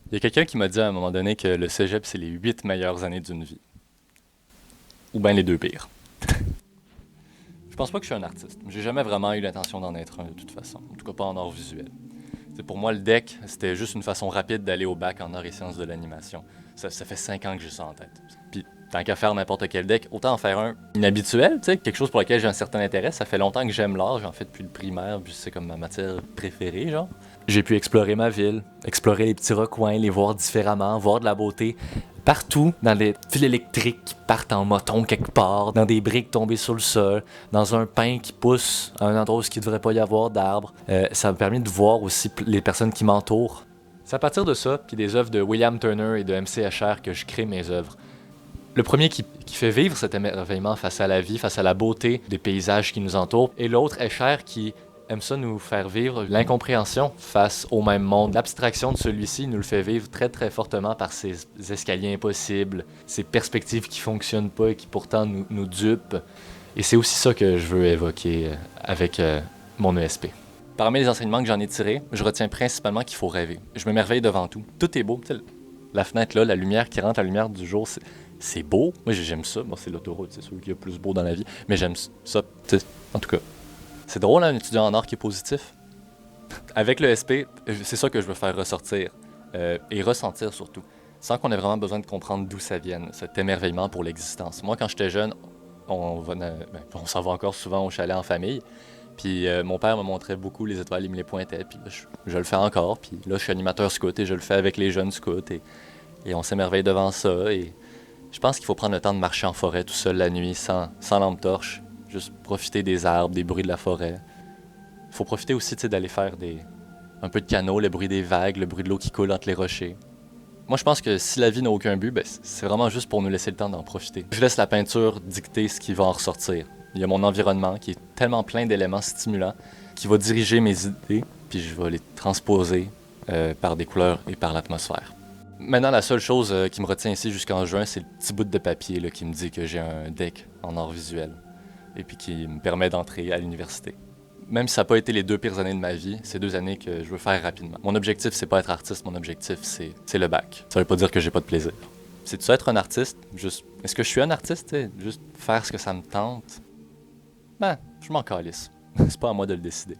Il y a quelqu'un qui m'a dit à un moment donné que le cégep, c'est les 8 meilleures années d'une vie. Ou bien les deux pires. Je pense pas que je suis un artiste. J'ai jamais vraiment eu l'intention d'en être un de toute façon. En tout cas, pas en art visuel. Pour moi, le deck, c'était juste une façon rapide d'aller au bac en arts et sciences de l'animation. Ça fait 5 ans que j'ai ça en tête. Puis, tant qu'à faire n'importe quel deck, autant en faire un inhabituel, quelque chose pour lequel j'ai un certain intérêt. Ça fait longtemps que j'aime l'art, j'en fais depuis le primaire, puis c'est comme ma matière préférée, genre. J'ai pu explorer ma ville, explorer les petits recoins, les voir différemment, voir de la beauté, partout, dans des fils électriques qui partent en moton quelque part, dans des briques tombées sur le sol, dans un pin qui pousse à un endroit où il ne devrait pas y avoir d'arbres. Ça me permet de voir aussi les personnes qui m'entourent. C'est à partir de ça, puis des œuvres de William Turner et de M.C. Escher que je crée mes œuvres. Le premier qui fait vivre cet émerveillement face à la vie, face à la beauté des paysages qui nous entourent, et l'autre, Escher, qui aime ça nous faire vivre l'incompréhension face au même monde. L'abstraction de celui-ci nous le fait vivre très très fortement par ces escaliers impossibles, ces perspectives qui fonctionnent pas et qui pourtant nous dupent. Et c'est aussi ça que je veux évoquer avec mon ESP. Parmi les enseignements que j'en ai tirés, je retiens principalement qu'il faut rêver. Je m'émerveille devant tout. Tout est beau. La fenêtre là, la lumière qui rentre, la lumière du jour, c'est beau. Moi j'aime ça. Bon, c'est l'autoroute, c'est sûr qu'il y a plus beau dans la vie. Mais j'aime ça. En tout cas, c'est drôle, un étudiant en art qui est positif. Avec le SP, c'est ça que je veux faire ressortir et ressentir surtout, sans qu'on ait vraiment besoin de comprendre d'où ça vient, cet émerveillement pour l'existence. Moi, quand j'étais jeune, on s'en va encore souvent au chalet en famille, puis mon père me montrait beaucoup les étoiles, il me les pointait, puis là, je le fais encore, puis là, je suis animateur scout et je le fais avec les jeunes scouts, et on s'émerveille devant ça, et je pense qu'il faut prendre le temps de marcher en forêt tout seul la nuit, sans lampe torche, juste profiter des arbres, des bruits de la forêt. Il faut profiter aussi d'aller faire un peu de canot, le bruit des vagues, le bruit de l'eau qui coule entre les rochers. Moi, je pense que si la vie n'a aucun but, c'est vraiment juste pour nous laisser le temps d'en profiter. Je laisse la peinture dicter ce qui va en ressortir. Il y a mon environnement qui est tellement plein d'éléments stimulants qui va diriger mes idées, puis je vais les transposer par des couleurs et par l'atmosphère. Maintenant, la seule chose qui me retient ici jusqu'en juin, c'est le petit bout de papier là, qui me dit que j'ai un deck en art visuel et puis qui me permet d'entrer à l'université. Même si ça n'a pas été les 2 pires années de ma vie, c'est 2 années que je veux faire rapidement. Mon objectif, c'est pas être artiste, mon objectif, c'est le bac. Ça veut pas dire que j'ai pas de plaisir. C'est ça être un artiste? Est-ce que je suis un artiste? Juste faire ce que ça me tente? Ben, je m'en calisse. C'est pas à moi de le décider.